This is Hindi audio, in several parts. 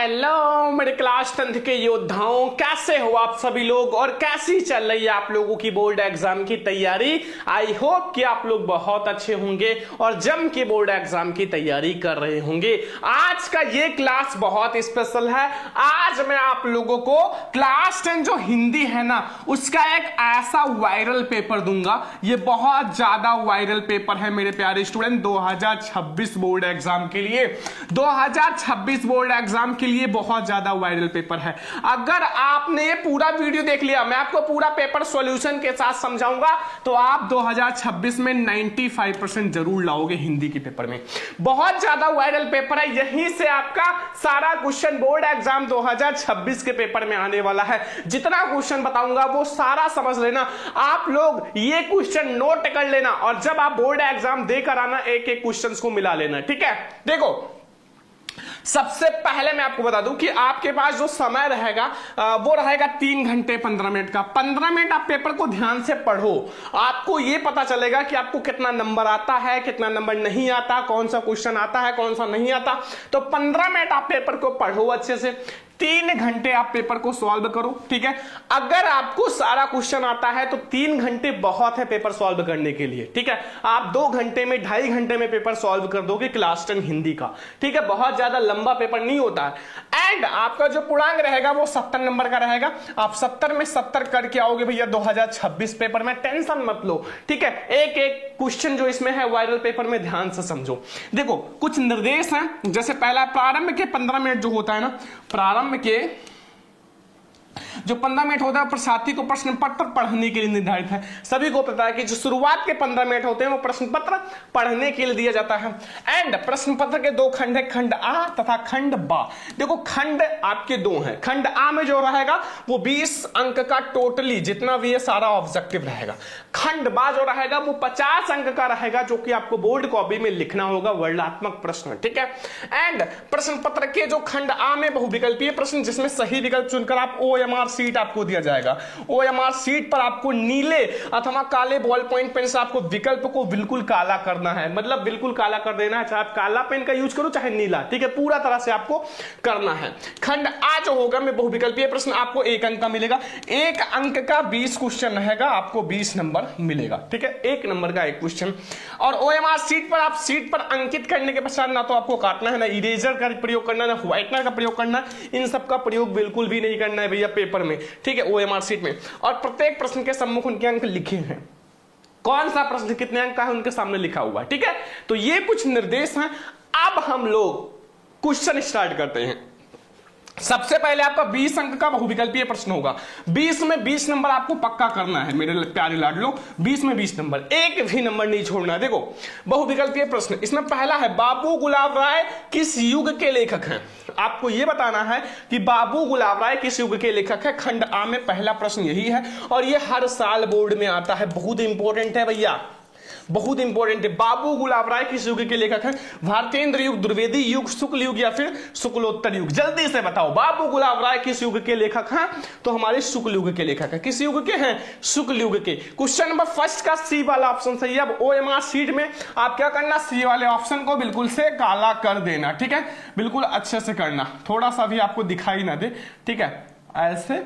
हेलो मेरे क्लास 10th के योद्धाओं, कैसे हो आप सभी लोग और कैसी चल रही है आप लोगों की बोर्ड एग्जाम की तैयारी। आई होप कि आप लोग बहुत अच्छे होंगे और जम के बोर्ड एग्जाम की तैयारी कर रहे होंगे। आज का ये क्लास बहुत स्पेशल है। आज मैं आप लोगों को क्लास 10 जो हिंदी है ना, उसका एक ऐसा वायरल पेपर दूंगा। ये बहुत ज्यादा वायरल पेपर है मेरे प्यारे स्टूडेंट 2026 बोर्ड एग्जाम के लिए। 2026 बोर्ड एग्जाम के लिए बहुत ज्यादा वायरल पेपर है। अगर आपने ये पूरा वीडियो देख लिया, मैं आपको पूरा पेपर सॉल्यूशन के साथ समझाऊंगा, तो आप 2026 में 95% जरूर लाओगे हिंदी के पेपर में। बहुत ज्यादा वायरल पेपर है, यहीं से आपका सारा क्वेश्चन बोर्ड एग्जाम 2026 के पेपर में आने वाला है। जितना क्वेश्चन बताऊंगा वो सारा समझ लेना। आप लोग ये क्वेश्चन नोट कर लेना और जब आप बोर्ड एग्जाम देकर आना, एक एक क्वेश्चन को मिला लेना। ठीक है, देखो सबसे पहले मैं आपको बता दूं कि आपके पास जो समय रहेगा वो रहेगा 3 घंटे 15 मिनट का। 15 मिनट आप पेपर को ध्यान से पढ़ो, आपको ये पता चलेगा कि आपको कितना नंबर आता है, कितना नंबर नहीं आता, कौन सा क्वेश्चन आता है, कौन सा नहीं आता। तो 15 मिनट आप पेपर को पढ़ो अच्छे से, 3 घंटे आप पेपर को सॉल्व करो। ठीक है, अगर आपको सारा क्वेश्चन आता है तो 3 घंटे बहुत है पेपर सॉल्व करने के लिए। ठीक है, आप 2 घंटे में 2.5 घंटे में पेपर सॉल्व कर दोगे क्लास 10 हिंदी का। ठीक है, बहुत ज्यादा लंबा पेपर नहीं होता है। एंड आपका जो पूर्णांक रहेगा वो 70 नंबर का रहेगा। आप 70 में 70 करके आओगे भैया 2026 पेपर में, टेंशन मत लो। ठीक है, एक एक क्वेश्चन जो इसमें है वायरल पेपर में ध्यान से समझो। देखो कुछ निर्देश हैं, जैसे पहला प्रारंभ के 15 मिनट जो होता है ना, प्रारंभ के जो 15 मिनट होता है प्रसारथी को प्रश्न पत्र पढ़ने के लिए निर्धारित है। सभी को पता है कि जो शुरुआत के 15 मिनट होते हैं वो प्रश्न पत्र पढ़ने के लिए दिया जाता है। एंड प्रश्न पत्र के 2 खंड है, खंड आ तथा खंड बा। देखो खंड आपके 2 हैं। खंड आ में जो रहेगा वो 20 अंक का टोटली जितना भी है सारा ऑब्जेक्टिव रहेगा। खंड बा जो रहेगा वो 50 अंक का रहेगा, जो कि आपको बोर्ड कॉपी में लिखना होगा, वर्णनात्मक प्रश्न। ठीक है, एंड प्रश्न पत्र के जो खंड आ में बहुविकल्पीय प्रश्न, जिसमें सही विकल्प चुनकर आप OMR सीट आपको दिया जाएगा। OMR सीट पर आपको नीले अथवा काले बॉल पॉइंट पेन से आपको विकल्प को बिल्कुल काला करना है, मतलब बिल्कुल काला कर देना है, चाहे आप काला पेन का यूज करो चाहे नीला। ठीक है, पूरा तरह से आपको करना है। खंड आ जो होगा में बहुविकल्पीय प्रश्न, आपको 1 अंक का मिलेगा। 1 अंक का 20 क्वेश्चन रहेगा, आपको 20 नंबर मिलेगा। ठीक है, 1 नंबर का 1 क्वेश्चन। और OMR सीट पर आप सीट पर अंकित करने के पश्चात ना तो आपको काटना है, ना इरेजर का प्रयोग करना है, ना व्हाइटनर का प्रयोग करना है। इन सब का प्रयोग बिल्कुल भी नहीं करना है भैया पेपर में। ठीक है, OMR सीट में। और प्रत्येक प्रश्न के सम्मुख उनके अंक लिखे हैं, कौन सा प्रश्न कितने अंक का है उनके सामने लिखा हुआ है। ठीक है, तो ये कुछ निर्देश हैं। अब हम लोग क्वेश्चन स्टार्ट करते हैं। सबसे पहले आपका 20 अंक का बहुविकल्पीय प्रश्न होगा। 20 में 20 नंबर आपको पक्का करना है मेरे प्यारे लाडलो, 20 में 20 नंबर, एक भी नंबर नहीं छोड़ना है। देखो बहुविकल्पीय प्रश्न, इसमें पहला है बाबू गुलाब राय किस युग के लेखक हैं। आपको यह बताना है कि बाबू गुलाब राय किस युग के लेखक है। खंड आ में पहला प्रश्न यही है और यह हर साल बोर्ड में आता है, बहुत इंपॉर्टेंट है भैया, बहुत इंपॉर्टेंट है। बाबू गुलाब राय किस युग के लेखक हैं? भारतेंद्र युग, द्विवेदी युग, शुक्ल युग या फिर शुक्लोत्तर युग। जल्दी से बताओ बाबू गुलाब राय किस युग के लेखक हैं? तो हमारे शुक्ल युग के लेखक हैं। किस युग के हैं? शुक्ल युग के। क्वेश्चन नंबर फर्स्ट का सी वाला ऑप्शन सही है। अब OMR सीट में आप क्या करना, सी वाले ऑप्शन को बिल्कुल से काला कर देना। ठीक है, बिल्कुल अच्छे से करना, थोड़ा सा भी आपको दिखाई ना दे। ठीक है, ऐसे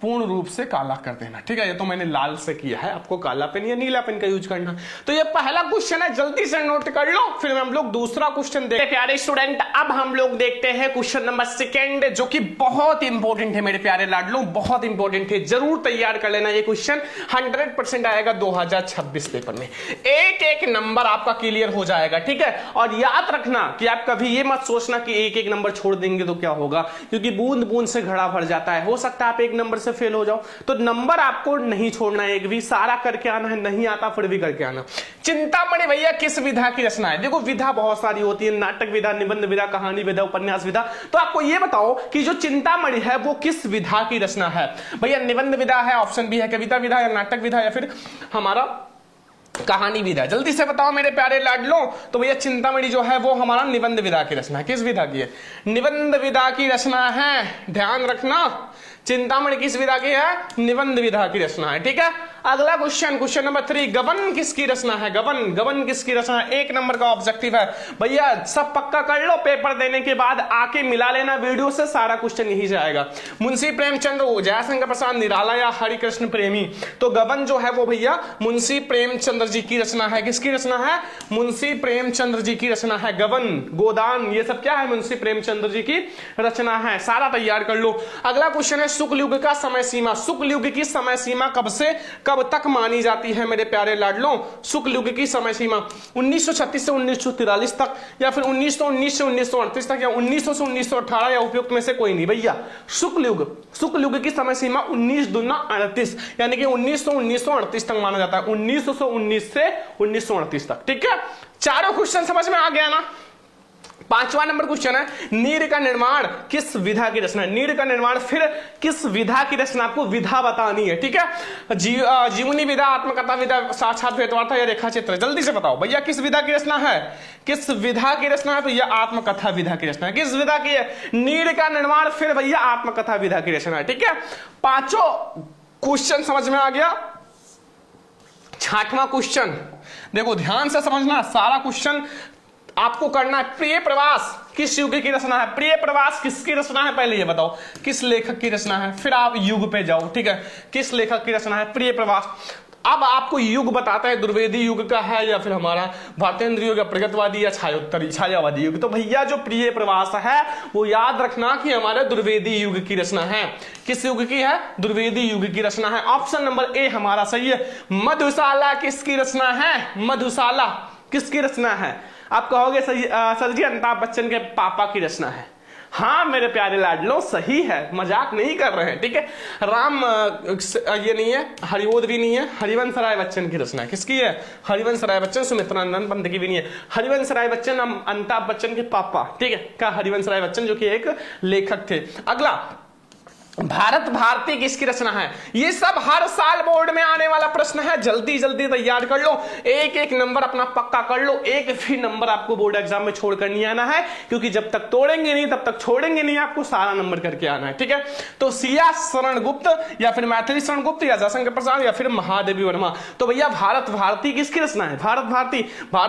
पूर्ण रूप से काला कर देना। ठीक है, ये तो मैंने लाल से किया है, आपको काला पेन या नीला पेन का यूज करना। तो ये पहला क्वेश्चन है, जल्दी से नोट कर लो, फिर हम लोग दूसरा क्वेश्चन देखते हैं प्यारे स्टूडेंट। अब हम लोग देखते हैं क्वेश्चन नंबर 2, जो कि बहुत इंपॉर्टेंट है मेरे प्यारे लाडलों, बहुत इंपॉर्टेंट है। जरूर तैयार कर लेना, ये क्वेश्चन 100% आएगा 2026 पेपर में। एक एक नंबर आपका क्लियर हो जाएगा। ठीक है, और याद रखना कि आप कभी ये मत सोचना कि एक एक नंबर छोड़ देंगे तो क्या होगा, क्योंकि बूंद बूंद से घड़ा भर जाता है। हो सकता है आप एक नंबर से फेल हो जाओ, तो नंबर आपको नहीं छोड़ना है, एक भी सारा करके आना है, नहीं आता फिर भी करके आना। चिंतामणि भैया किस विधा की रचना है? देखो विधा बहुत सारी होती है, नाटक विधा, निबंध विधा, कहानी विधा, उपन्यास विधा। तो आपको यह बताओ कि जो चिंतामणि है वो किस विधा की रचना है? भैया निबंध विधा है, ऑप्शन बी है कविता विधा या नाटक विधा या फिर हमारा कहानी विधा। जल्दी से बताओ मेरे प्यारे लाडलों। तो भैया चिंतामणि जो है वो हमारा निबंध विधा की रचना है। किस विधा की है? निबंध विधा की रचना है, ध्यान रखना। चिंतामणि किस विधा की है? निबंध विधा की रचना है। ठीक है, अगला क्वेश्चन नंबर 3, गबन किसकी रचना है? गबन किसकी रचना है? 1 नंबर का ऑब्जेक्टिव है भैया, सब पक्का कर लो, पेपर देने के बाद आके मिला लेना वीडियो से, सारा क्वेश्चन यही जाएगा। मुंशी प्रेमचंद, जयशंकर प्रसाद निराला या हरिकृष्ण प्रेमी? तो गबन जो है वो भैया मुंशी प्रेमचंद्र जी की रचना है। किसकी रचना है? मुंशी प्रेमचंद्र जी की रचना है। गबन, गोदान, ये सब क्या है? मुंशी प्रेमचंद्र जी की रचना है। सारा तैयार कर लो। अगला क्वेश्चन है शुक्ल युग का समय सीमा। शुक्ल युग की समय सीमा कब से कब तक मानी जाती है मेरे प्यारे लाडलों? शुक्ल युग की समय सीमा 1936 से 1943 तक, या फिर 1919 से 1938 तक, या 1900 से 1918, या उपयुक्त में से कोई नहीं भैया। शुक्ल युग की समय सीमा 19 दूना 38, यानी कि 1938 तक माना जाता है। 1919 से 1938 तक। ठीक है, चारों क्वेश्चन समझ में आ गया ना? 5वां नंबर क्वेश्चन है नीड़ का निर्माण किस विधा की रचना है? नीड़ का निर्माण फिर किस विधा की रचना? आपको विधा बतानी है। ठीक है, जीवनी विधा, आत्मकथा विधा, साक्षात भेदवार्ता या रेखा चित्र? जल्दी से बताओ भैया किस विधा की रचना है? किस विधा की रचना है? तो यह आत्मकथा विधा की रचना है। किस विधा की है? नीड़ का निर्माण फिर भैया आत्मकथा विधा की रचना है। ठीक है, पांचों क्वेश्चन समझ में आ गया। 6वां क्वेश्चन देखो ध्यान से समझना, सारा क्वेश्चन आपको करना है। प्रिय प्रवास किस युग की रचना है? प्रिय प्रवास किसकी रचना है? पहले ये बताओ किस लेखक की रचना है, फिर आप युग पे जाओ। ठीक है, किस लेखक की रचना है प्रिय प्रवास? अब आपको युग बताता है, द्विवेदी युग का है या फिर हमारा भारतेंद्र युग, प्रगतवादी या छायावादी युग? तो भैया जो प्रिय प्रवास है वो याद रखना कि हमारे द्विवेदी युग की रचना है। किस युग की है? द्विवेदी युग की रचना है। ऑप्शन नंबर ए हमारा सही है। मधुशाला किसकी रचना है? मधुशाला किसकी रचना है? आप कहोगे सर जी अमिताभ बच्चन के पापा की रचना है। हाँ मेरे प्यारे लाडलो सही है, मजाक नहीं कर रहे हैं। ठीक है, राम ये नहीं है, हरिओद भी नहीं है, हरिवंश राय बच्चन की रचना किसकी है? हरिवंश राय बच्चन। सुमित्रानंद पंत की भी नहीं है, हरिवंश राय बच्चन अमिताभ बच्चन के पापा। ठीक है, का हरिवंश राय बच्चन जो कि एक लेखक थे। अगला भारत भारती किसकी रचना है? ये सब हर साल बोर्ड में आने वाला प्रश्न है, जल्दी जल्दी तैयार कर लो, एक एक नंबर अपना पक्का कर लो। एक भी नंबर आपको बोर्ड एग्जाम में छोड़कर नहीं आना है, क्योंकि जब तक तोड़ेंगे नहीं तब तक छोड़ेंगे नहीं, आपको सारा नंबर करके आना है। ठीक है, तो सिया शरण गुप्त या फिर मैथिली शरण गुप्त या जयशंकर प्रसाद या फिर महादेवी वर्मा? तो भैया भारत भारती किसकी रचना है? भारत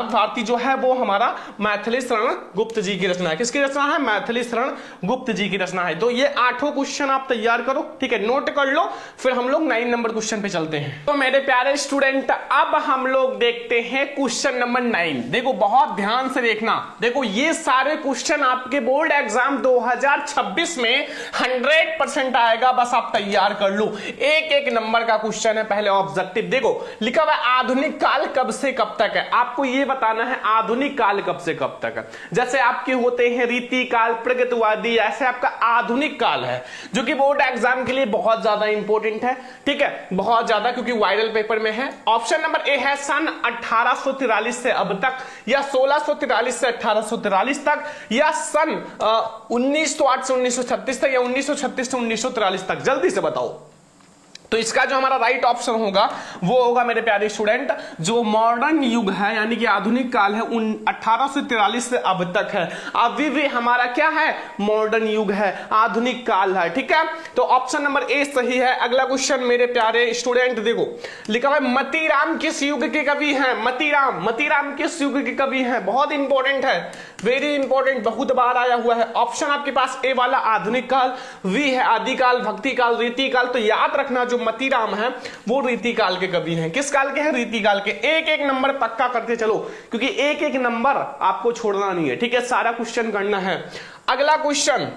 भारती जो है वो हमारा मैथिली शरण गुप्त जी की रचना है। किसकी रचना है? मैथिली शरण गुप्त जी की रचना है। तो ये 8 क्वेश्चन आप तैयार करो। ठीक है, नोट कर लो, फिर हम लोग 9 नंबर क्वेश्चन पे चलते हैं। तो मेरे प्यारे स्टूडेंट अब हम लोग देखते हैं क्वेश्चन नंबर 9। देखो बहुत ध्यान से देखना, देखो ये सारे क्वेश्चन आपके बोर्ड एग्जाम 2026 में 100% आएगा, बस आप तैयार कर लो। एक एक नंबर का क्वेश्चन है। पहले ऑब्जेक्टिव देखो, लिखा हुआ आधुनिक काल कब से कब तक है, आपको ये बताना है आधुनिक काल कब से कब तक है। जैसे आपके होते हैं रीति काल, प्रगतिवादी, ऐसे आपका आधुनिक काल है जो कि बोर्ड एग्जाम के लिए बहुत ज्यादा इंपॉर्टेंट है। ठीक है, बहुत ज्यादा, क्योंकि वायरल पेपर में है। ऑप्शन नंबर ए है सन 1843 से अब तक, या 1643 से 1843 तक, या सन 1908 से 1936 तक, या 1936 से 1943 तक। जल्दी से बताओ। तो इसका जो हमारा राइट ऑप्शन होगा वो होगा मेरे प्यारे स्टूडेंट जो मॉडर्न युग है, यानी कि आधुनिक काल है, 1843 से अब तक है। अभी भी हमारा क्या है? मॉडर्न युग है, आधुनिक काल है। ठीक है, तो ऑप्शन नंबर ए सही है। अगला क्वेश्चन मेरे प्यारे स्टूडेंट देखो, लिखा हुआ है मतीराम किस युग के कवि हैं? मतीराम किस युग के कवि हैं? बहुत इंपॉर्टेंट है, वेरी इंपॉर्टेंट, बहुत बार आया हुआ है। ऑप्शन आपके पास ए वाला आधुनिक काल, बी है आदिकाल, भक्ति काल, रीति काल। तो याद रखना जो मतीराम है वो रीति काल के कवि हैं। किस काल के हैं? रीति काल के। एक एक नंबर पक्का करते चलो, क्योंकि एक एक नंबर आपको छोड़ना नहीं है। ठीक है, सारा क्वेश्चन करना है। अगला क्वेश्चन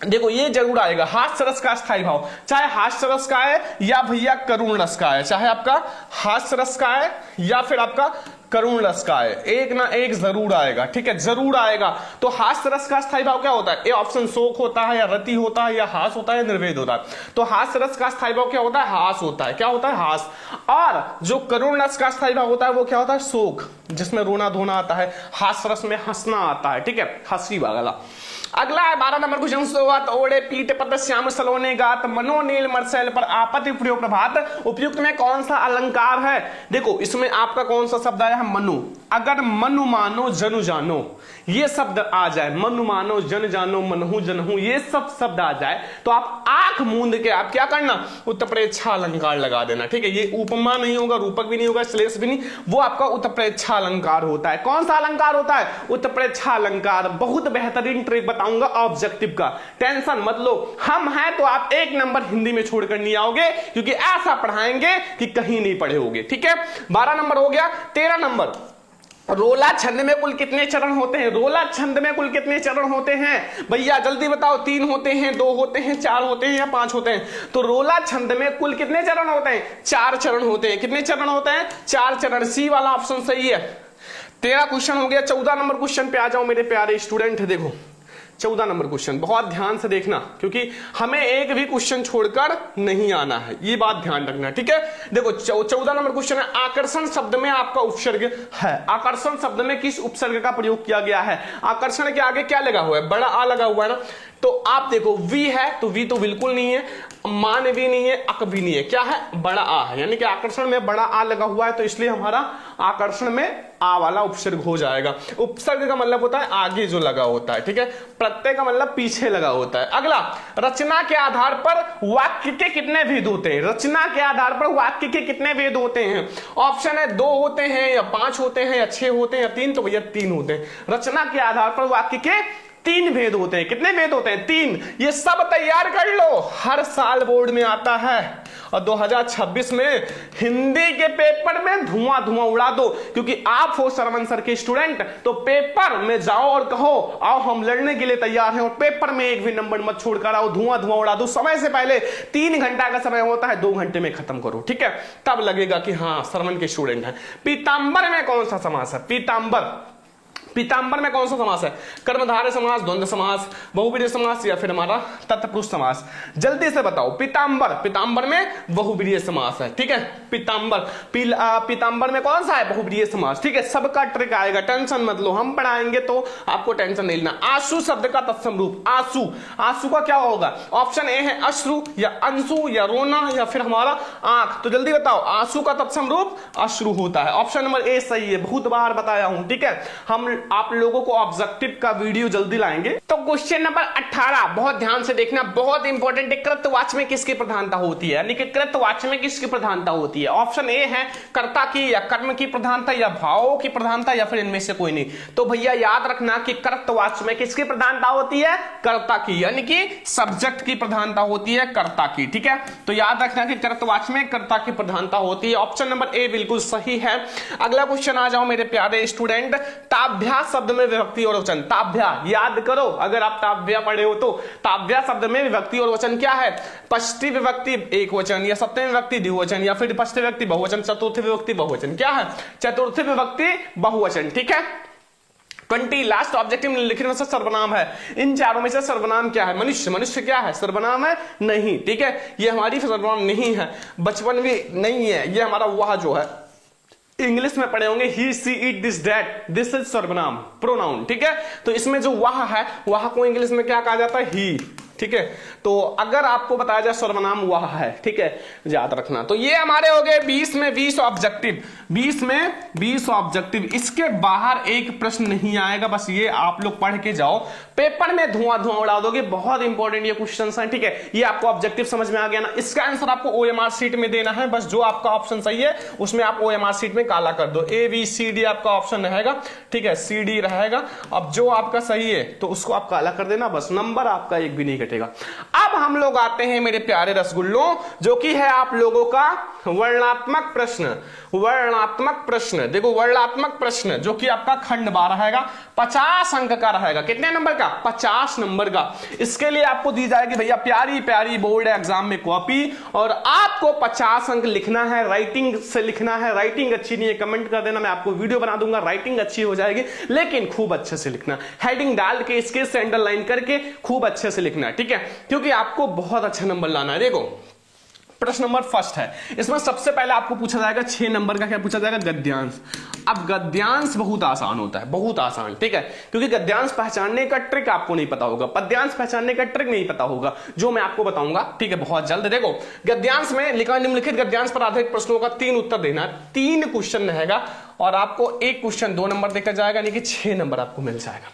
देखो, ये जरूर आएगा, हास्य रस का स्थायी भाव, चाहे हास्य रस का है या भैया करुण रस का है, चाहे आपका हास्य रस का है या फिर आपका करुण रस का है, एक ना एक जरूर आएगा। ठीक है, जरूर आएगा। तो हास्य रस का स्थायी भाव क्या होता है? ए ऑप्शन शोक होता है, या रति होता है, या हास होता है, निर्वेद होता है। तो हास्य रस का स्थायी भाव क्या होता है? हास होता है। क्या होता है? हास। और जो करुण रस का स्थायी भाव होता है वो क्या होता है? शोक, जिसमें रोना धोना आता है। हास्य रस में हंसना आता है। ठीक है, हंसी वाला। अगला है 12 नंबर क्वेश्चन। सोवत ओढ़े पीठ पत श्याम सलोने गात, मनो नील मरसैल पर आपत्ति प्रयोग प्रभात। उपयुक्त में कौन सा अलंकार है? देखो इसमें आपका कौन सा शब्द आया है? मनु। अगर मनु मानो जनु जानो ये शब्द आ जाए, मनु मानो जन जानो मनहु जनहु ये सब शब्द आ जाए तो आप आंख मूंद के आप क्या करना, उत्तप्रेक्षा अलंकार लगा देना। ठीक है, ये उपमा नहीं होगा, रूपक भी नहीं होगा, श्लेष भी नहीं, वो आपका उत्तप्रेक्षा अलंकार होता है। कौन सा अलंकार होता है? उत्तप्रेक्षा अलंकार। बहुत बेहतरीन ट्रिक बताऊंगा ऑब्जेक्टिव का, टेंशन मत लो। हम हैं तो आप एक नंबर हिंदी में छोड़कर नहीं आओगे, क्योंकि ऐसा पढ़ाएंगे कि कहीं नहीं पढ़े होगे। ठीक है, 12 नंबर हो गया। 13 नंबर, रोला छंद में कुल कितने चरण होते हैं? रोला छंद में कुल कितने चरण होते हैं भैया, जल्दी बताओ। 3 होते हैं, 2 होते हैं, 4 होते हैं या 5 होते हैं? तो रोला छंद में कुल कितने चरण होते हैं? 4 चरण होते हैं। कितने चरण होते हैं? 4 चरण। सी वाला ऑप्शन सही है। 13 क्वेश्चन हो गया। 14 नंबर क्वेश्चन पे आ जाओ मेरे प्यारे स्टूडेंट। देखो 14 नंबर क्वेश्चन बहुत ध्यान से देखना, क्योंकि हमें एक भी क्वेश्चन छोड़कर नहीं आना है, ये बात ध्यान रखना। ठीक है, देखो 14 नंबर क्वेश्चन है, आकर्षण शब्द में आपका उपसर्ग है। आकर्षण शब्द में किस उपसर्ग का प्रयोग किया गया है? आकर्षण के आगे क्या लगा हुआ है? बड़ा आ लगा हुआ है ना। तो आप देखो वी है, तो वी तो बिल्कुल नहीं है, मान भी नहीं है, अक भी नहीं है, क्या है? बड़ा आ है। यानी कि आकर्षण में बड़ा आ लगा हुआ है, तो इसलिए हमारा आकर्षण में आ वाला उपसर्ग हो जाएगा। उपसर्ग का मतलब होता है आगे जो लगा होता है। ठीक है, प्रत्यय का मतलब पीछे लगा होता है। अगला, रचना के आधार पर वाक्य के कितने भेद होते हैं? रचना के आधार पर वाक्य के कितने भेद होते हैं? ऑप्शन है 2 होते हैं या 5 होते हैं या 6 होते हैं या 3, तो भैया 3 होते हैं। रचना के आधार पर वाक्य के 3 भेद होते हैं। कितने भेद होते हैं? 3। ये सब तैयार कर लो, हर साल बोर्ड में आता है, और 2026 में हिंदी के पेपर में धुआं धुआं उड़ा दो, क्योंकि आप हो सरवन सर के स्टूडेंट, तो पेपर में जाओ और कहो आओ हम लड़ने के लिए तैयार हैं, और पेपर में एक भी नंबर मत छोड़कर आओ, धुआं धुआं उड़ा दो। समय से पहले 3 घंटा का समय होता है, 2 घंटे में खत्म करो। ठीक है, तब लगेगा कि हाँ सरवन के स्टूडेंट हैं। पीतांबर में कौन सा समास है? पीतांबर, पीतांबर में कौन सा समास है? कर्मधारय समास, द्वंद्व समास, बहुब्रीहि समास या फिर हमारा तत्पुरुष समास? जल्दी से बताओ। पीतांबर, पीतांबर में बहुब्रीहि समास है। ठीक है, पीतांबर, पीतांबर में कौन सा है? बहुब्रीहि समास। ठीक है, सबका ट्रिक आएगा, टेंशन मत लो, हम पढ़ाएंगे तो आपको टेंशन नहीं लेना। आंसू शब्द का तत्सम रूप, आंसू, आंसू का क्या होगा? ऑप्शन ए है अश्रु या अंशु या रोना या फिर हमारा आंख। तो जल्दी बताओ, आंसू का तत्सम रूप अश्रु होता है। ऑप्शन नंबर ए सही है, बहुत बार बताया हूं। ठीक है, हम आप लोगों को ऑब्जेक्टिव का वीडियो जल्दी लाएंगे। तो क्वेश्चन नंबर 18 बहुत ध्यान से देखना, बहुत इंपॉर्टेंट है। कृतवाच्य में किसकी प्रधानता होती है? यानी कि कृतवाच्य में किसकी प्रधानता होती है? ऑप्शन ए है कर्ता की या कर्म की प्रधानता या भावों की प्रधानता या फिर इनमें से कोई नहीं। तो भैया याद रखना कि कृतवाच्य में किसकी प्रधानता होती है? कर्ता की, यानी कि सब्जेक्ट की प्रधानता होती है, कर्ता की। ठीक है, तो याद रखना कि कृतवाच्य में कर्ता की प्रधानता होती है। ऑप्शन नंबर ए बिल्कुल सही है। अगला क्वेश्चन आ जाओ मेरे प्यारे स्टूडेंट। ताभ्या शब्द में विभक्ति और वचन, ताभ्या याद करो, अगर आप ताभ्या पढ़े हो तो। ताभ्या शब्द में विभक्ति और वचन क्या है? षष्ठी विभक्ति एक वचन या सप्तमी विभक्ति द्विवचन या फिर पंचमी विभक्ति बहुवचन, चतुर्थी विभक्ति बहुवचन। क्या है? चतुर्थी विभक्ति बहुवचन। ठीक है, 20 लास्ट ऑब्जेक्टिव निम्नलिखित में से सर्वनाम है। इन चारों में से सर्वनाम क्या है? मनुष्य, मनुष्य क्या है? सर्वनाम है? नहीं। ठीक है, ये हमारी सर्वनाम नहीं है। बचपन भी नहीं है, ये हमारा वह जो है इंग्लिश में पढ़े होंगे he she it this that, this is सर्वनाम, प्रोनाउन। ठीक है, तो इसमें जो वह है, वह को इंग्लिश में क्या कहा जाता है? ही। ठीक है, तो अगर आपको बताया जाए सर्वनाम वह है। ठीक है, याद रखना। तो ये हमारे हो गए 20 में 20 ऑब्जेक्टिव, 20 में 20 ऑब्जेक्टिव। इसके बाहर एक प्रश्न नहीं आएगा, बस ये आप लोग पढ़ के जाओ, पेपर में धुआं धुआं उड़ा दोगे। बहुत इंपॉर्टेंट ये क्वेश्चन है। ठीक है, ये आपको ऑब्जेक्टिव समझ में आ गया ना? इसका आंसर आपको ओएमआर शीट में देना है, बस जो आपका ऑप्शन सही है उसमें आप ओएमआर शीट में काला कर दो। ए बी सी डी आपका ऑप्शन रहेगा। ठीक है, सी डी रहेगा। अब जो आपका सही है तो उसको आप काला कर देना, बस नंबर आपका एक भी नहीं घटेगा। अब हम लोग आते हैं मेरे प्यारे रसगुल्लों, जो कि है आप लोगों का वर्णनात्मक प्रश्न। वर्णनात्मक प्रश्न, देखो वर्णनात्मक प्रश्न जो कि आपका खंड 12 रहेगा, 50 अंक का रहेगा। कितने नंबर का? 50 नंबर का। इसके लिए आपको दी जाएगी भैया प्यारी प्यारी बोर्ड एग्जाम में कॉपी, और आपको 50 अंक लिखना है, राइटिंग से लिखना है। राइटिंग अच्छी नहीं है कमेंट कर देना, मैं आपको वीडियो बना दूंगा, राइटिंग अच्छी हो जाएगी, लेकिन खूब अच्छे से लिखना। हेडिंग डाल के इसके से अंडरलाइन करके खूब अच्छे से लिखना है। ठीक है, क्योंकि आपको बहुत अच्छा नंबर लाना है। देखो प्रश्न नंबर फर्स्ट है, इसमें सबसे पहले आपको पूछा जाएगा 6 नंबर का, क्या पूछा जाएगा? गद्यांश। अब गद्यांश बहुत आसान होता है, बहुत आसान, ठीक है, क्योंकि गद्यांश पहचानने का ट्रिक आपको नहीं पता होगा, पद्यांश पहचानने का ट्रिक नहीं पता होगा, जो मैं आपको बताऊंगा, ठीक है, बहुत जल्द। देखो गद्यांश में लिखा निम्नलिखित गद्यांश पर आधारित प्रश्नों का 3 उत्तर देना है, 3 क्वेश्चन रहेगा और आपको एक क्वेश्चन 2 नंबर देकर जाएगा, यानी कि 6 नंबर आपको मिल जाएगा।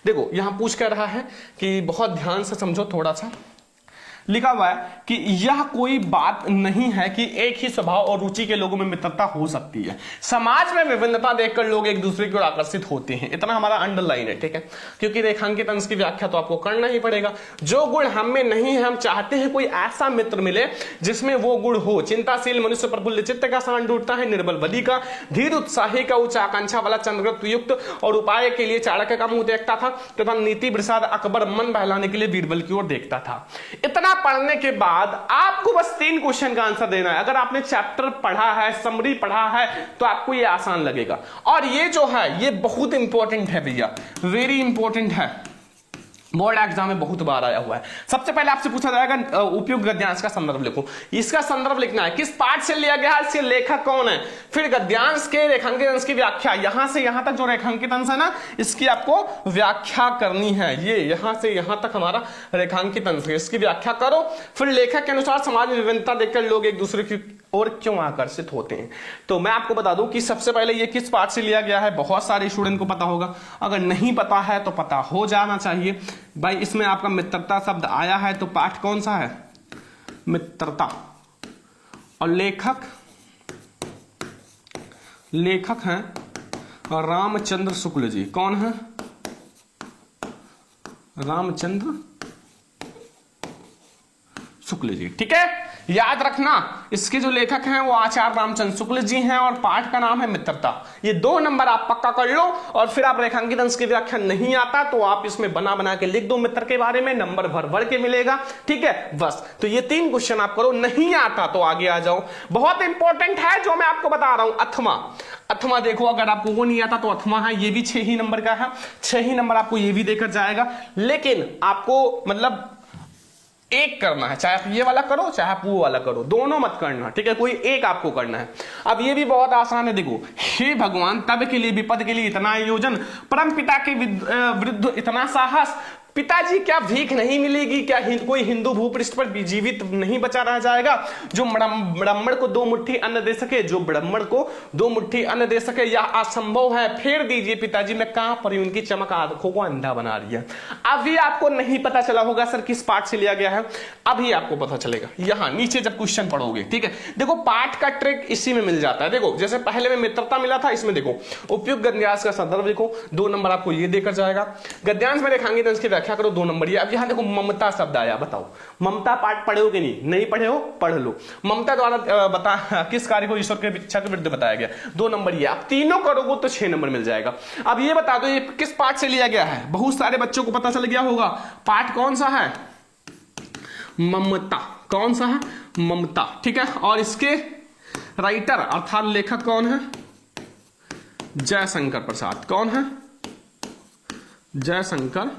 देखो यहां पूछ कर रहा है कि बहुत ध्यान से समझो, थोड़ा सा लिखा हुआ है कि यह कोई बात नहीं है कि एक ही स्वभाव और रुचि के लोगों में मित्रता हो सकती है, समाज में विभिन्नता देखकर लोग एक दूसरे की ओर आकर्षित होते हैं, इतना हमारा अंडरलाइन है, ठीक है, क्योंकि रेखांकित अंश की व्याख्या तो आपको करना ही पड़ेगा। जो गुण हम में नहीं है, हम चाहते हैं कोई ऐसा मित्र मिले जिसमें वो गुण हो। चिंताशील मनुष्य प्रफुल्ल चित्त का शान ढूंढता है, निर्बल बदी का, धीर उत्साही का, उच्च आकांक्षा वाला चंद्रगुप्त युक्त, और उपाय के लिए चाणक्य का मुंह देखता था तथा नीति प्रसाद अकबर मन बहलाने के लिए बीरबल की ओर देखता था। इतना पढ़ने के बाद आपको बस 3 क्वेश्चन का आंसर देना है। अगर आपने चैप्टर पढ़ा है, समरी पढ़ा है, तो आपको ये आसान लगेगा। और ये जो है ये बहुत इंपॉर्टेंट है भैया, वेरी इंपॉर्टेंट है, बोर्ड एग्जाम में बहुत बार आया हुआ है। सबसे पहले आपसे पूछा जाएगा उपयुक्त गद्यांश का संदर्भ लिखो, इसका संदर्भ लिखना है, किस पाठ से लिया गया है, इसके लेखक कौन है, फिर गद्यांश के रेखांकित अंश की व्याख्या, यहां से यहां तक जो रेखांकित अंश है ना, इसकी आपको व्याख्या करनी है। ये यहां से यहां तक हमारा रेखांकित अंश है, इसकी व्याख्या करो। फिर लेखक के अनुसार समाज में विभिन्नता देखकर लोग एक दूसरे की ओर क्यों आकर्षित होते हैं। तो मैं आपको बता दूं कि सबसे पहले ये किस पाठ से लिया गया है, बहुत सारे स्टूडेंट को पता होगा, अगर नहीं पता है तो पता हो जाना चाहिए भाई। इसमें आपका मित्रता शब्द आया है, तो पाठ कौन सा है, मित्रता, और लेखक हैं रामचंद्र शुक्ल जी। कौन है, रामचंद्र शुक्ल जी, ठीक है, याद रखना। इसके जो लेखक हैं वो आचार्य रामचंद्र शुक्ल जी हैं और पाठ का नाम है मित्रता। ये 2 नंबर आप पक्का कर लो। और फिर आप रेखांकित अंश की व्याख्या नहीं आता तो आप इसमें बना बना के लिख दो मित्र के बारे में, नंबर भर भर के मिलेगा, ठीक है, बस। तो ये 3 क्वेश्चन आप करो, नहीं आता तो आगे आ जाओ। बहुत इंपॉर्टेंट है जो मैं आपको बता रहा हूं, अथवा देखो, अगर आपको वो नहीं आता तो अथवा है, ये भी 6 ही नंबर का है, 6 ही नंबर आपको ये भी देकर जाएगा। लेकिन आपको मतलब एक करना है, चाहे आप ये वाला करो चाहे आप वो वाला करो, दोनों मत करना, ठीक है, कोई एक आपको करना है। अब ये भी बहुत आसान है, देखो, हे भगवान तब के लिए विपद के लिए इतना आयोजन, परम पिता के विरुद्ध इतना साहस, पिताजी क्या भीख नहीं मिलेगी, क्या कोई हिंदू भूपृष्ठ पर जीवित नहीं बचा रह जाएगा जो ब्राह्मण को 2 मुट्ठी अन्न दे सके, जो ब्राह्मण को 2 मुट्ठी अन्न दे सके, यह असंभव है, फेर दीजिए पिताजी, मैं कहां पर उनकी चमक आंखों को अंधा बना रही है। अभी आपको नहीं पता चला होगा सर किस पाठ से लिया गया है, अभी आपको पता चलेगा यहां नीचे जब क्वेश्चन पढ़ोगे, ठीक है। देखो पाठ का ट्रिक इसी में मिल जाता है। देखो जैसे पहले में मित्रता मिला था, इसमें देखो उपयुक्त गद्यांश का संदर्भ देखो, 2 नंबर आपको ये देकर जाएगा। गद्यांश में रेखांकित अंश की व्याख्या करो, 2 नंबर ये। अब यहां देखो ममता शब्द आया, बताओ ममता पाठ पढ़े हो कि नहीं पढ़े हो, पढ़ लो। ममता द्वारा बता किस कार्य को ईश्वर के इच्छा के विरुद्ध बताया गया, 2 नंबर ये। आप तीनों करोगे तो 6 नंबर मिल जाएगा। अब ये बता दो ये किस पाठ से लिया गया है, बहुत सारे बच्चों को पता चल गया होगा, पाठ कौन सा है, ममता। कौन सा है, ममता, ठीक है। और इसके राइटर अर्थात लेखक कौन है, जयशंकर प्रसाद। कौन है, जयशंकर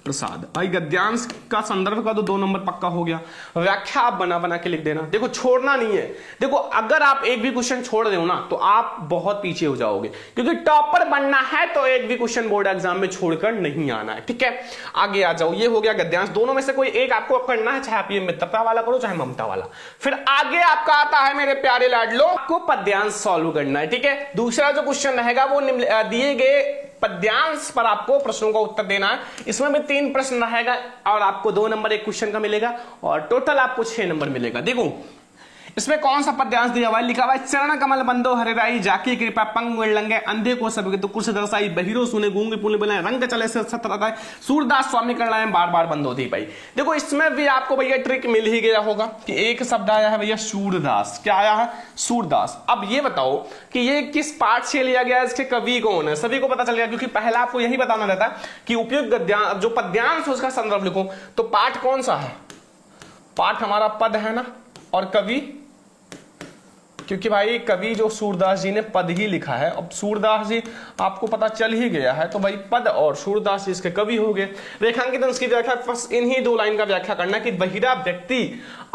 प्रसाद। भाई गद्यांश का संदर्भ का तो 2 नंबर पक्का हो गया। व्याख्या आप बना बना के लिख देना, देखो छोड़ना नहीं है। देखो अगर आप एक भी क्वेश्चन छोड़ दो ना तो आप बहुत पीछे हो जाओगे, क्योंकि टॉपर बनना है तो एक भी क्वेश्चन बोर्ड एग्जाम में छोड़कर नहीं आना है, ठीक है। आगे आ जाओ, ये हो गया गद्यांश, दोनों में से कोई एक आपको करना है, चाहे आप ये मित्रता वाला करो चाहे ममता वाला। फिर आगे आपका आता है मेरे प्यारे लाडलो, आपको पद्यांश सॉल्व करना है, ठीक है। दूसरा जो क्वेश्चन रहेगा वो दिए गए पद्यांश पर आपको प्रश्नों का उत्तर देना है। इसमें भी 3 प्रश्न रहेगा और आपको 2 नंबर एक क्वेश्चन का मिलेगा और टोटल आपको 6 नंबर मिलेगा। देखो इसमें कौन सा पद्यांश दिया हुआ है, लिखा हुआ है, चरण कमल बंदो हरिराई जाकी कृपा पंग लंगे अंधे को सब तो कुछ दर्शाई, बहिरो सुने गूंगे पुण्य बनाए, रंग चले से सत्रह, सूरदास स्वामी करना बार बार बंद होती पाई। देखो इसमें भी आपको भैया ट्रिक मिल ही गया होगा कि एक शब्द आया है भैया सूरदास। क्या आया है, सूरदास। अब ये बताओ कि ये किस पाठ से लिया गया है, इसके कवि कौन है, सभी को पता चल गया, क्योंकि पहला आपको यही बताना रहता है कि उपयुक्त गद्यांश जो पद्यांश उसका संदर्भ लिखो। तो पाठ कौन सा है, पाठ हमारा पद है ना, और कवि, क्योंकि भाई कवि जो सूरदास जी ने पद ही लिखा है। अब सूरदास जी आपको पता चल ही गया है तो भाई पद और सूरदास जी इसके कवि हो गए। रेखांकित अंश की व्याख्या बस इन्हीं 2 लाइन का व्याख्या करना कि बहिरा व्यक्ति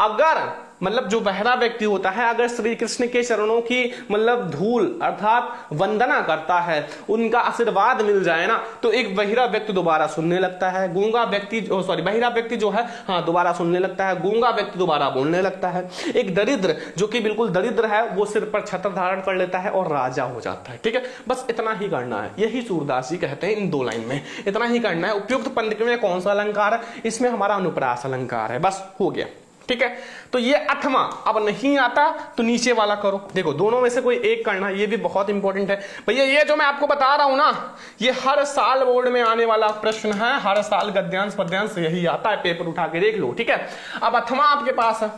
अगर मतलब जो बहरा व्यक्ति होता है अगर श्री कृष्ण के चरणों की मतलब धूल अर्थात वंदना करता है, उनका आशीर्वाद मिल जाए ना, तो एक बहिरा व्यक्ति दोबारा सुनने लगता है, गूंगा व्यक्ति बहिरा व्यक्ति जो है हाँ दोबारा सुनने लगता है, गूंगा व्यक्ति दोबारा बोलने लगता है, एक दरिद्र जो कि बिल्कुल दरिद्र है वो सिर पर छत्र धारण कर लेता है और राजा हो जाता है। ठीक है, बस इतना ही करना है, यही सूरदास जी कहते हैं इन 2 लाइन में, इतना ही करना है। उपयुक्त पंक्ति में कौन सा अलंकार है, इसमें हमारा अनुप्रास अलंकार है, बस हो गया। ठीक है, तो ये अथवा अब नहीं आता तो नीचे वाला करो। देखो दोनों में से कोई एक करना, ये भी बहुत इंपॉर्टेंट है भैया। ये जो मैं आपको बता रहा हूं ना, ये हर साल बोर्ड में आने वाला प्रश्न है, हर साल गद्यांश पद्यांश यही आता है, पेपर उठा के देख लो। ठीक है, अब अथवा आपके पास है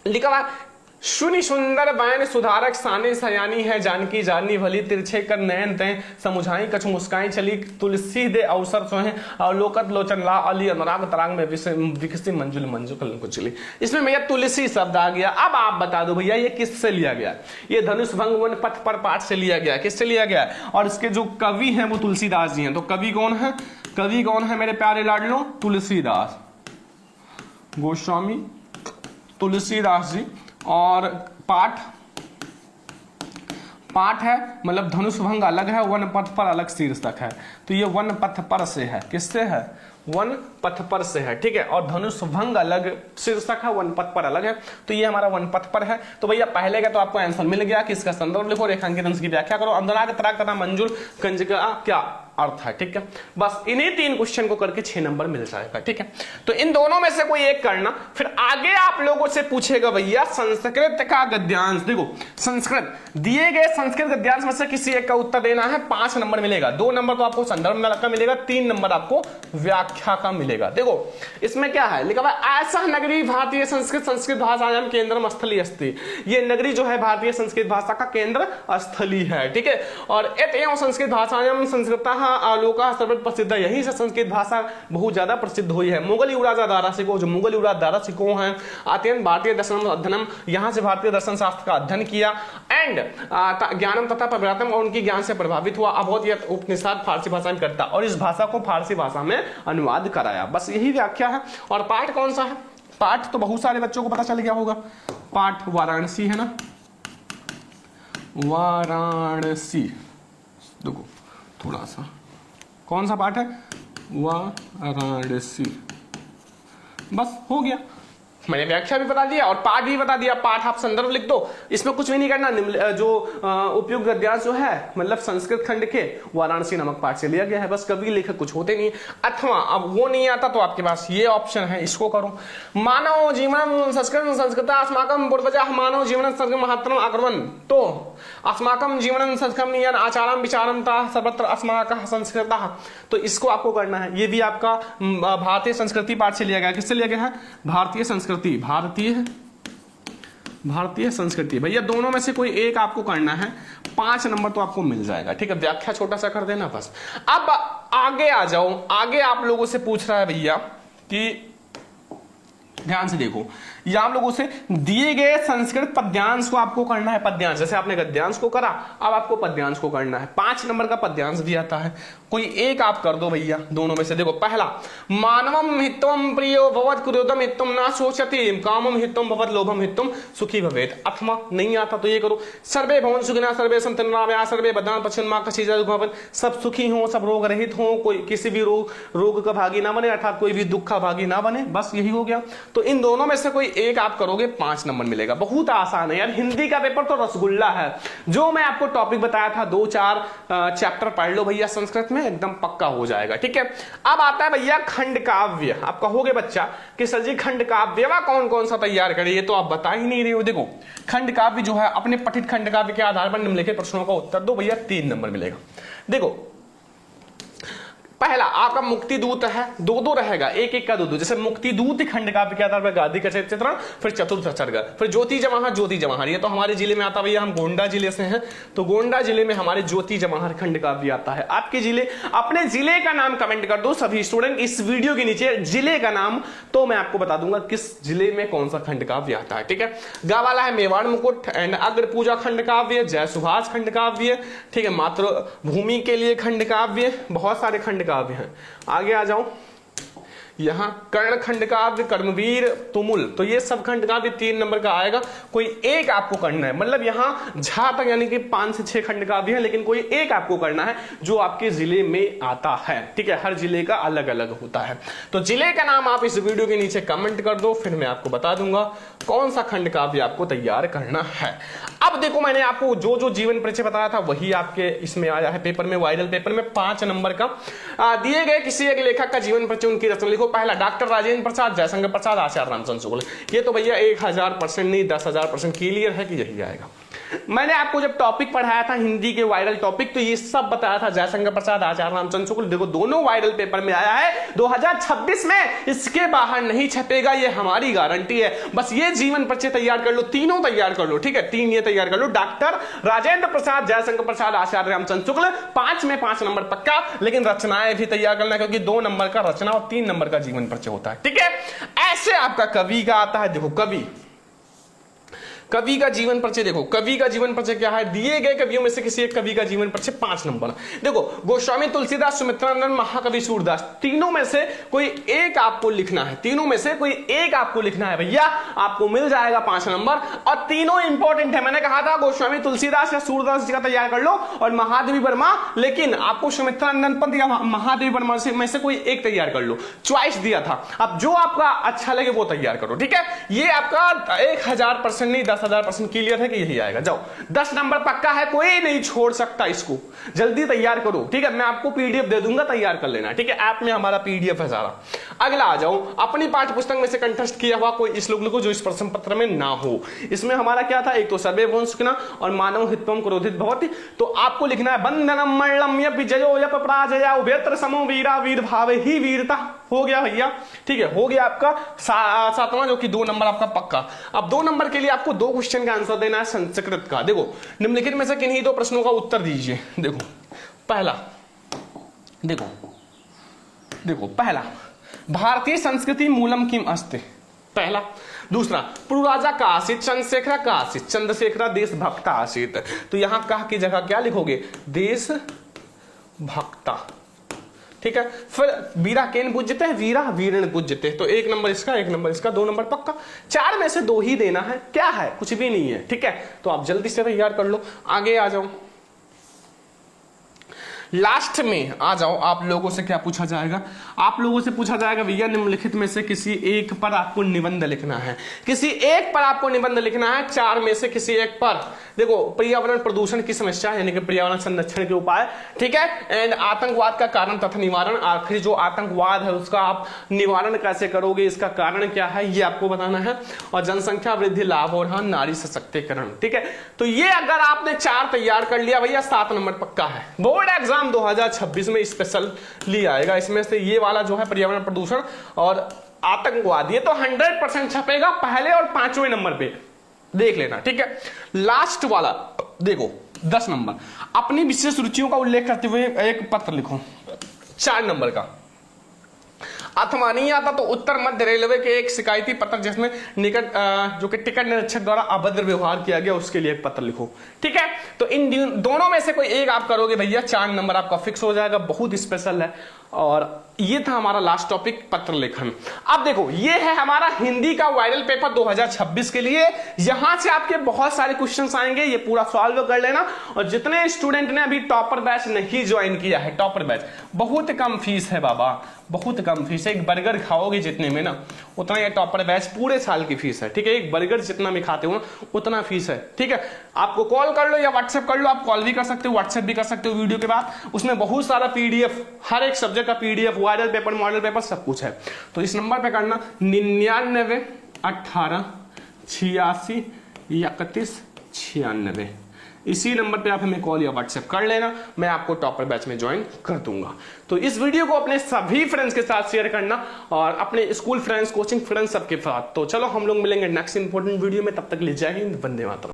लिखा हुआ, सुनि सुंदर बैन सुधारक साने सयानी है, जानकी जानी भली तिरछे कर नयन तय समुझाई कछु मुस्काई चली, तुलसी दे अवसर सोहे अवलोकत लोचन ला अली अनुराग तरांग में विकसी मंजुल मंजू कलन को चली। इसमें भैया तुलसी शब्द आ गया। अब आप बता दो भैया ये किससे लिया गया, ये धनुष भंग वन पथ पर पाठ से लिया गया, किससे लिया गया, और इसके जो कवि हैं वो तुलसीदास जी हैं। तो कवि कौन है, कवि कौन है मेरे प्यारे लाडलो, तुलसीदास गोस्वामी तुलसीदास जी। और पाठ है मतलब धनुष भंग अलग है, वन पथ पर अलग शीर्षक है, तो ये वन पथ पर से है, किससे है, वन पथ पर से है। ठीक है, और धनुष भंग अलग शीर्षक है, वन पथ पर अलग है, तो ये हमारा वन पथ पर है। तो भैया पहले का तो आपको आंसर मिल गया कि इसका संदर्भ लिखो, रेखांकित अंश की व्याख्या करो, अनुराग तराग तथा मंजूर कंज का क्या अर्थ है। ठीक है, बस इन्हीं 3 क्वेश्चन को करके 6 नंबर मिल जाएगा। ठीक है, तो इन दोनों में से कोई एक करना, फिर आगे आप लोगों से पूछेगा भैया संस्कृत का गद्यांश। देखो संस्कृत दिए गए संस्कृत गद्यांश में से किसी एक का उत्तर देना है, 5 नंबर मिलेगा। 2 नंबर तो आपको संदर्भ का मिलेगा, 3 नंबर आपको व्याख्या का मिलेगा। देखो इसमें क्या है लिखा हुआ, ऐसा नगरी भारतीय संस्कृत भाषायाम केंद्र स्थली अस्ति, ये नगरी जो है भारतीय संस्कृत भाषा का केंद्र स्थली है। ठीक है, और एवं संस्कृत भाषायाम संस्कृत आलोका सर्वत्र प्रसिद्ध है, यहीं से संस्कृत भाषा बहुत ज्यादा प्रसिद्ध हुई है। मुगल युवराज दारासिको, जो मुगल युवराज दारासिको हैं, अत्यंत भारतीय दर्शन अध्ययनम, यहां से भारतीय दर्शन शास्त्र का अध्ययन किया, एंड ज्ञानम तथा प्रवृत्तम, और उनकी ज्ञान से प्रभावित हुआ। अब यह उपनिषद फारसी भाषा में करता और इस भाषा को फारसी भाषा में अनुवाद कराया। बस यही व्याख्या है। और पाठ कौन सा है, पाठ तो बहुत सारे बच्चों को पता चल गया होगा, पाठ वाराणसी है ना, वाराणसी। देखो थोड़ा सा कौन सा पाठ है, वाराणसी। बस हो गया, मैंने व्याख्या भी बता दिया और पाठ भी बता दिया। पाठ आप संदर्भ लिख दो, इसमें कुछ भी नहीं करना। जो उपयुक्त गद्यांश जो है मतलब संस्कृत खंड के वाराणसी नामक पाठ से लिया गया है, बस कवि लेखक कुछ होते नहीं। अथवा अब वो नहीं आता तो आपके पास ये ऑप्शन है, इसको करो। मानव जीवन संस्कृत अस्माकं पूर्वजा मानव जीवन संस्कृत महत्तम अकुर्वन्, तो अस्माकं जीवन संस्कृत आचारम विचारम ता सर्वत्र अस्माकं संस्कृतः, तो इसको आपको करना है। ये भी आपका भारतीय संस्कृति पाठ से लिया गया। किससे लिया गया है, भारतीय संस्कृति, भारतीय संस्कृति। भैया दोनों में से कोई एक आपको करना है, 5 नंबर तो आपको मिल जाएगा। ठीक है, व्याख्या छोटा सा कर देना बस। अब आगे आ जाओ, आगे आप लोगों से पूछ रहा है भैया कि ध्यान से देखो, या आप लोगों से दिए गए संस्कृत पद्यांश को आपको करना है। पद्यांश जैसे आपने गद्यांश को करा, अब आपको पद्यांश को करना है। 5 नंबर का पद्यांश दिया था है, कोई एक आप कर दो भैया दोनों में से। देखो पहला, मानवम हितम प्रियो भवत क्रोधम हितम ना सोचति, कामम हितम भवत लोभम हितम सुखी भवेत। अथवा नहीं आता तो ये करो, सर्वे भवन सुखिना सर्वे सन्तु निरामया सर्वे बदान पश्चिमा कसी भवन, सब सुखी हो, सब रोग रहित हो, कोई किसी भी रोग का भागी ना बने, अर्थात कोई भी दुख का भागी ना बने। बस यही हो गया। तो इन दोनों में से कोई एक आप करोगे, 5 नंबर मिलेगा। बहुत आसान है यार, हिंदी का पेपर तो रसगुल्ला है। जो मैं आपको टॉपिक बताया था 2-4 चैप्टर पढ़ लो भैया संस्कृत में, एकदम पक्का हो जाएगा। ठीक है, अब आता है भैया खंड काव्य। आप कहोगे बच्चा कि सर जी खंड काव्य कौन कौन सा तैयार करे, ये तो आप बता ही नहीं रहे हो। देखो खंड काव्य जो है, अपने पठित खंड काव्य के आधार पर निम्नलिखित प्रश्नों का उत्तर दो भैया, 3 नंबर मिलेगा। देखो पहला आपका मुक्ति दूत है, 2-2 रहेगा, एक का 2-2। जैसे मुक्ति दूत खंड काव्य के आधार पर गादी का चित्रण, फिर चतुर्थ सर्ग, फिर ज्योति जवाहर ज्योति जवाहर। ये तो हमारे जिले में आता भैया, हम गोंडा जिले से हैं, तो गोंडा जिले में हमारे ज्योति जवाहर खंड काव्य आता है। आपके जिले, अपने जिले का नाम कमेंट कर दो सभी स्टूडेंट इस वीडियो के नीचे, जिले का नाम, तो मैं आपको बता दूंगा किस जिले में कौन सा खंड काव्य आता है। ठीक है, गा वाला है मेवाड़ मुकुट एंड अग्र पूजा खंड काव्य, जय सुभाष खंड काव्य, ठीक है, मातृभूमि के लिए खंड काव्य, बहुत सारे खंड काव्य हैं। आगे आ जाओ, यहाँ कर्ण खंड काव्य, कर्मवीर, तुमुल, तो ये सब खंड काव्य 3 नंबर का आएगा। कोई एक आपको करना है, मतलब यहाँ झा तक यानी कि 5 से 6 खंड काव्य है, लेकिन कोई एक आपको करना है जो आपके जिले में आता है। ठीक है, हर जिले का अलग अलग होता है। तो जिले का नाम आप इस वीडियो के नीचे कमेंट कर दो, फिर मैं आपको बता दूंगा कौन सा खंड काव्य आपको तैयार करना है। अब देखो, मैंने आपको जो जो जीवन परिचय बताया था वही आपके इसमें आया है पेपर में, वायरल पेपर में 5 नंबर का। दिए गए किसी एक लेखक का जीवन परिचय, उनकी रचना लिखो। पहला डॉक्टर राजेंद्र प्रसाद, जयशंकर प्रसाद, आचार्य रामचंद्र शुक्ल। ये तो भैया 1000% नहीं 10,000% क्लियर है कि यही आएगा। मैंने आपको जब टॉपिक पढ़ाया था हिंदी के वायरल टॉपिक, तो ये सब बताया था, जयशंकर प्रसाद, आचार्य रामचंद्र शुक्ल, देखो दोनों वायरल पेपर में आया है। 2026 में इसके बाहर नहीं छपेगा, ये हमारी गारंटी है। बस ये जीवन परिचय तैयार कर लो, तीनों तैयार कर लो। ठीक है, 3 ये तैयार कर लो, डॉक्टर राजेंद्र प्रसाद, जयशंकर प्रसाद, आचार्य रामचंद्र शुक्ल। 5 में 5 नंबर पक्का, लेकिन रचनाएं भी तैयार करना, क्योंकि 2 नंबर का रचना और 3 नंबर का जीवन परिचय होता है। ठीक है, ऐसे आपका कवि का आता है। देखो कवि का जीवन परिचय, देखो कवि का जीवन परिचय क्या है, दिए गए कवियों में से किसी एक कवि का जीवन परिचय 5 नंबर। देखो गोस्वामी तुलसीदास, सुमित्रानंद, महाकवि सूरदास, तीनों में से कोई एक आपको लिखना है। तीनों में से कोई एक आपको लिखना है भैया, आपको मिल जाएगा 5 नंबर। और तीनों इंपॉर्टेंट है, मैंने कहा था गोस्वामी तुलसीदास या सूरदास जी का तैयार कर लो, और महादेवी वर्मा, लेकिन आपको सुमित्रानंद पंत या महादेवी वर्मा में से कोई एक तैयार कर लो, चॉइस दिया था। अब जो आपका अच्छा लगे वो तैयार करो। ठीक है, ये आपका 1000% नहीं 10,000% क्लियर है कि यही आएगा। जाओ 10 नंबर पक्का है, कोई नहीं छोड़ सकता इसको, जल्दी तैयार करो। ठीक है, मैं आपको पीडीएफ दे दूंगा, तैयार कर लेना। ठीक है, ऐप में हमारा पीडीएफ है सारा। अगला आ जाओ, अपनी पाठ्य पुस्तक में से कंटेस्ट किया हुआ कोई श्लोक लिखो जो इस प्रश्न पत्र में ना हो। इसमें हमारा क्या था, एक तो सर्वे भुवनसुखिनः और मानव हित्वम क्रोधित भवति। तो आपको लिखना है बंधनम मरणम यप विजयो यप पराजया उभयत्र समो वीरा वीर भाव ही वीरता। हो गया भैया, ठीक है, हो गया आपका 7वां, जो कि 2 नंबर आपका पक्का। अब 2 नंबर के लिए आपको 2 क्वेश्चन का आंसर देना है संस्कृत का। देखो निम्नलिखित में से किन्हीं 2 प्रश्नों का उत्तर दीजिए। देखो पहला, देखो पहला, भारतीय संस्कृति मूलम किम अस्ति, पहला। दूसरा, पुरुराजा का आसित, चंद्रशेखर का आसित, चंद्रशेखर देशभक्ता आसित। तो यहां कहा की जगह क्या लिखोगे, देशभक्ता। ठीक है, फिर वीरा केन पूज्यते, वीरा वीरण पूज्यते। तो 1 नंबर इसका, 1 नंबर इसका, 2 नंबर पक्का। 4 में से 2 ही देना है, क्या है, कुछ भी नहीं है। ठीक है, तो आप जल्दी से तैयार कर लो। आगे आ जाओ, लास्ट में आ जाओ। आप लोगों से क्या पूछा जाएगा, आप लोगों से पूछा जाएगा भैया निम्नलिखित में से किसी एक पर आपको निबंध लिखना है। किसी एक पर आपको निबंध लिखना है, 4 में से किसी एक पर। देखो पर्यावरण प्रदूषण की समस्या यानी कि पर्यावरण संरक्षण के उपाय, ठीक है, एंड आतंकवाद का कारण तथा निवारण। आखिर जो आतंकवाद है उसका आप निवारण कैसे करोगे, इसका कारण क्या है, ये आपको बताना है। और जनसंख्या वृद्धि, लाभ और हानि, नारी सशक्तिकरण। ठीक है, तो ये अगर आपने 4 तैयार कर लिया भैया, 7 नंबर पक्का है। बोर्ड एग्जाम 2026 में स्पेशली आएगा। इसमें से ये वाला जो है पर्यावरण प्रदूषण और आतंकवाद, ये तो 100% छपेगा पहले और 5वें नंबर पे, देख लेना। ठीक है, लास्ट वाला देखो 10 नंबर, अपनी विशेष रुचियों का उल्लेख करते हुए एक पत्र लिखो, 4 नंबर का। अथवा नहीं आता तो उत्तर मध्य रेलवे के एक शिकायती पत्र जिसमें निकट जो कि टिकट निरीक्षक द्वारा अभद्र व्यवहार किया गया, उसके लिए एक पत्र लिखो। ठीक है, तो इन दोनों में से कोई एक आप करोगे भैया, 4 नंबर आपका फिक्स हो जाएगा। बहुत स्पेशल है। और ये था हमारा लास्ट टॉपिक, पत्र लेखन। अब देखो ये है हमारा हिंदी का वायरल पेपर 2026 के लिए। यहां से आपके बहुत सारे क्वेश्चंस आएंगे, ये पूरा सॉल्व कर लेना। और जितने स्टूडेंट ने अभी टॉपर बैच नहीं ज्वाइन किया है, टॉपर बैच बहुत कम फीस है बाबा, बहुत कम फीस है। एक बर्गर खाओगे जितने में ना, उतना ये टॉपर बैच पूरे साल की फीस है। ठीक है, एक बर्गर जितना भी खाते हो उतना फीस है। ठीक है, आपको कॉल कर लो या व्हाट्सएप कर लो, आप कॉल भी कर सकते हो, व्हाट्सएप भी कर सकते हो वीडियो के बाद। उसमें बहुत सारा पीडीएफ, हर एक सब्जेक्ट का PDF, viral paper, model paper, सब कुछ है। तो इस नंबर पे करना 99 18 86 31 96। इसी नंबर पे आप हमें कॉल या व्हाट्सएप कर लेना, मैं आपको टॉपर बैच में ज्वाइन कर दूंगा। तो इस वीडियो को अपने सभी फ्रेंड्स के साथ शेयर करना और अपने स्कूल फ्रेंड्स, कोचिंग फ्रेंड्स सबके साथ। तो चलो हम लोग मिलेंगे नेक्स्ट इंपॉर्टेंट वीडियो में, तब तक ले जय हिंद, वंदे मातरम।